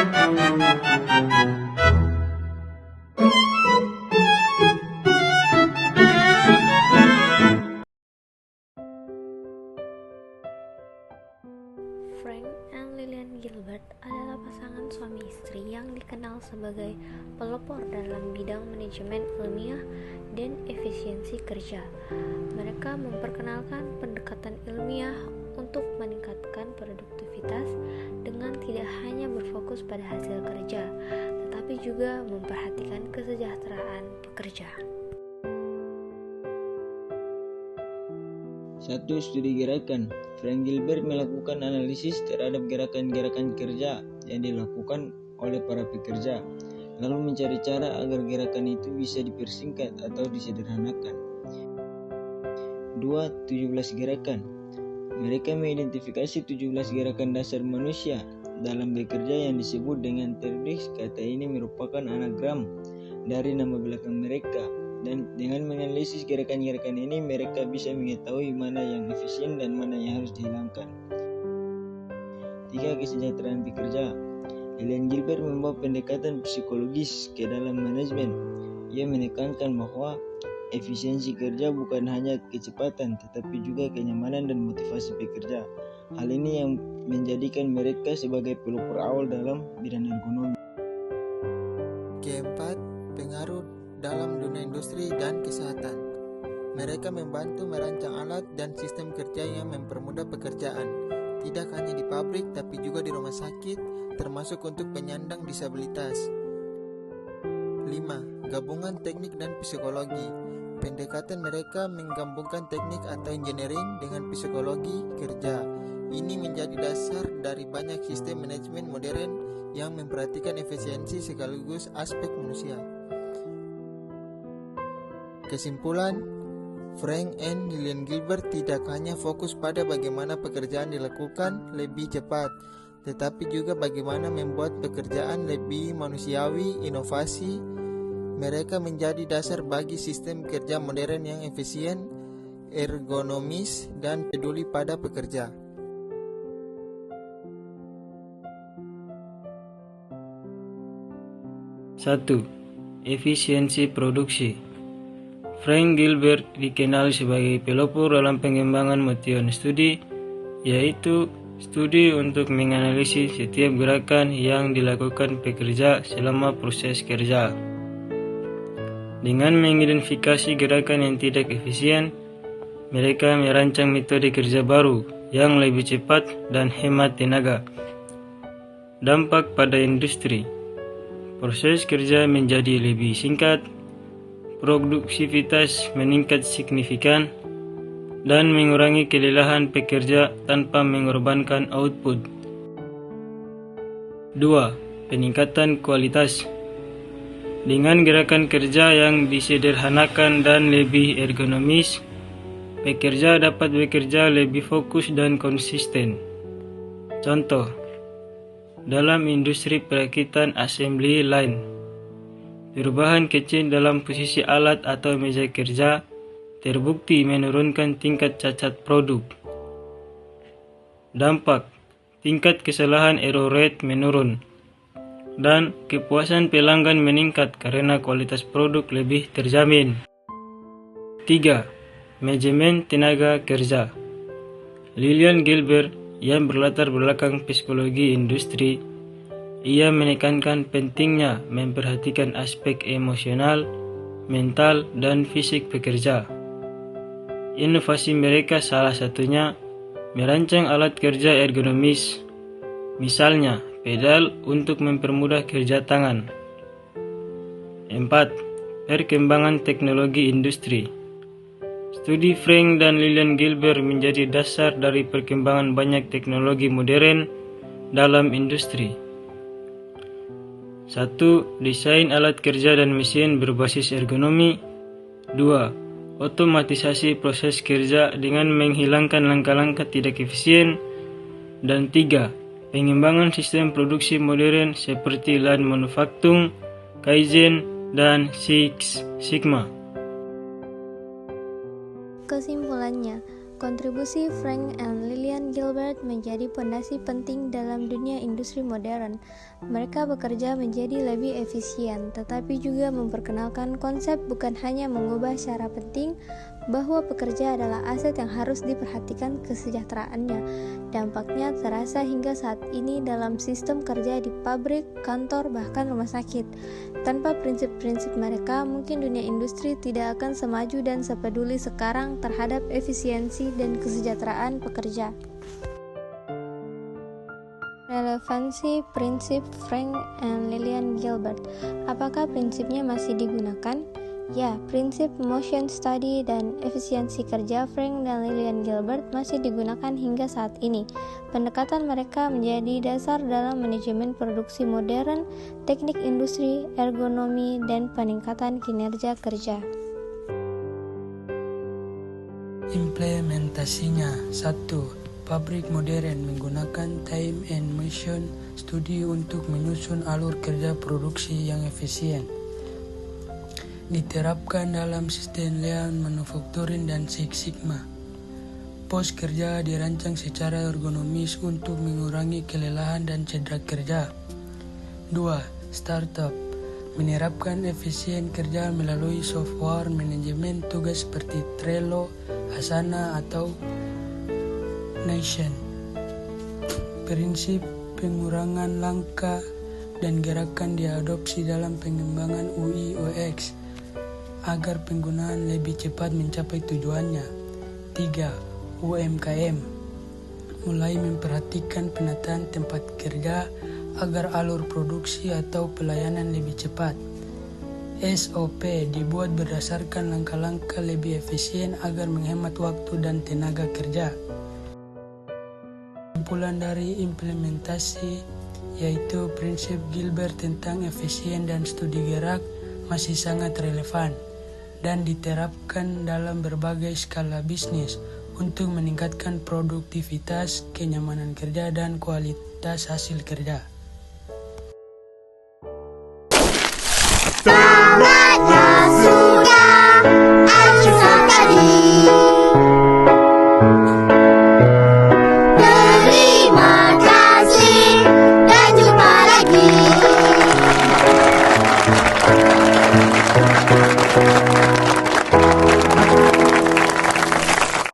Frank and Lillian Gilbert adalah pasangan suami istri yang dikenal sebagai pelopor dalam bidang manajemen ilmiah dan efisiensi kerja. Mereka memperkenalkan pendekatan ilmiah untuk meningkatkan produktivitas dengan tidak hanya berfokus pada hasil kerja, tetapi juga memperhatikan kesejahteraan pekerja. 1. Studi gerakan. Frank Gilbert melakukan analisis terhadap gerakan-gerakan kerja yang dilakukan oleh para pekerja, lalu mencari cara agar gerakan itu bisa dipersingkat atau disederhanakan. 2. 17 gerakan. Mereka mengidentifikasi 17 gerakan dasar manusia dalam bekerja yang disebut dengan TERDIS. Kata ini merupakan anagram dari nama belakang mereka. Dan dengan menganalisis gerakan-gerakan ini, mereka bisa mengetahui mana yang efisien dan mana yang harus dihilangkan. 3. Kesejahteraan pekerja. Lillian Gilbert membawa pendekatan psikologis ke dalam manajemen. Ia menekankan bahwa efisiensi kerja bukan hanya kecepatan, tetapi juga kenyamanan dan motivasi pekerja. Hal ini yang menjadikan mereka sebagai pelopor awal dalam bidang ergonomi. Keempat, pengaruh dalam dunia industri dan kesehatan. Mereka membantu merancang alat dan sistem kerja yang mempermudah pekerjaan, tidak hanya di pabrik tapi juga di rumah sakit, termasuk untuk penyandang disabilitas. 5. Gabungan teknik dan psikologi. Pendekatan mereka menggabungkan teknik atau engineering dengan psikologi kerja. Ini menjadi dasar dari banyak sistem manajemen modern yang memperhatikan efisiensi sekaligus aspek manusia. Kesimpulan, Frank and Lillian Gilbert tidak hanya fokus pada bagaimana pekerjaan dilakukan lebih cepat, tetapi juga bagaimana membuat pekerjaan lebih manusiawi, inovasi. Mereka menjadi dasar bagi sistem kerja modern yang efisien, ergonomis, dan peduli pada pekerja. Satu, efisiensi produksi. Frank Gilbert dikenal sebagai pelopor dalam pengembangan motion studi, yaitu studi untuk menganalisis setiap gerakan yang dilakukan pekerja selama proses kerja. Dengan mengidentifikasi gerakan yang tidak efisien, mereka merancang metode kerja baru yang lebih cepat dan hemat tenaga. Dampak pada industri. Proses kerja menjadi lebih singkat, produktivitas meningkat signifikan, dan mengurangi kelelahan pekerja tanpa mengorbankan output. 2. Peningkatan kualitas. Dengan gerakan kerja yang disederhanakan dan lebih ergonomis, pekerja dapat bekerja lebih fokus dan konsisten. Contoh, dalam industri perakitan assembly line, perubahan kecil dalam posisi alat atau meja kerja terbukti menurunkan tingkat cacat produk. Dampak, tingkat kesalahan error rate menurun, dan kepuasan pelanggan meningkat karena kualitas produk lebih terjamin. 3. Manajemen tenaga kerja. Lillian Gilbert yang berlatar belakang psikologi industri, ia menekankan pentingnya memperhatikan aspek emosional, mental, dan fisik pekerja. Inovasi mereka salah satunya merancang alat kerja ergonomis, misalnya pedal untuk mempermudah kerja tangan. 4. Perkembangan teknologi industri. Studi Frank dan Lillian Gilbert menjadi dasar dari perkembangan banyak teknologi modern dalam industri. 1. Desain alat kerja dan mesin berbasis ergonomi. 2. Otomatisasi proses kerja dengan menghilangkan langkah-langkah tidak efisien. Dan 3. Pengembangan sistem produksi modern seperti Lean Manufacturing, Kaizen, dan Six Sigma. Kesimpulannya, Kontribusi Frank and Lillian Gilbert menjadi pondasi penting dalam dunia industri modern. Mereka bekerja menjadi lebih efisien, tetapi juga memperkenalkan konsep bukan hanya mengubah cara penting bahwa pekerja adalah aset yang harus diperhatikan kesejahteraannya. Dampaknya terasa hingga saat ini dalam sistem kerja di pabrik, kantor, bahkan rumah sakit. Tanpa prinsip-prinsip mereka, mungkin dunia industri tidak akan semaju dan sepeduli sekarang terhadap efisiensi dan kesejahteraan pekerja. Relevansi prinsip Frank and Lillian Gilbert. Apakah prinsipnya masih digunakan? Ya, prinsip motion study dan efisiensi kerja Frank dan Lillian Gilbert masih digunakan hingga saat ini. Pendekatan mereka menjadi dasar dalam manajemen produksi modern, teknik industri, ergonomi, dan peningkatan kinerja kerja. Implementasinya 1. Pabrik modern menggunakan time and motion study untuk menyusun alur kerja produksi yang efisien. Diterapkan dalam sistem Lean Manufacturing dan Six Sigma. Pos kerja dirancang secara ergonomis untuk mengurangi kelelahan dan cedera kerja. 2. Startup menerapkan efisien kerja melalui software manajemen tugas seperti Trello, Asana, atau Notion. Prinsip pengurangan langkah dan gerakan diadopsi dalam pengembangan UI UX agar penggunaan lebih cepat mencapai tujuannya. 3. UMKM mulai memperhatikan penataan tempat kerja agar alur produksi atau pelayanan lebih cepat. SOP dibuat berdasarkan langkah-langkah lebih efisien agar menghemat waktu dan tenaga kerja. Kesimpulan dari implementasi yaitu prinsip Gilbert tentang efisien dan studi gerak masih sangat relevan dan diterapkan dalam berbagai skala bisnis untuk meningkatkan produktivitas, kenyamanan kerja, dan kualitas hasil kerja. Semangatnya sudah action tadi. Terima kasih dan jumpa lagi.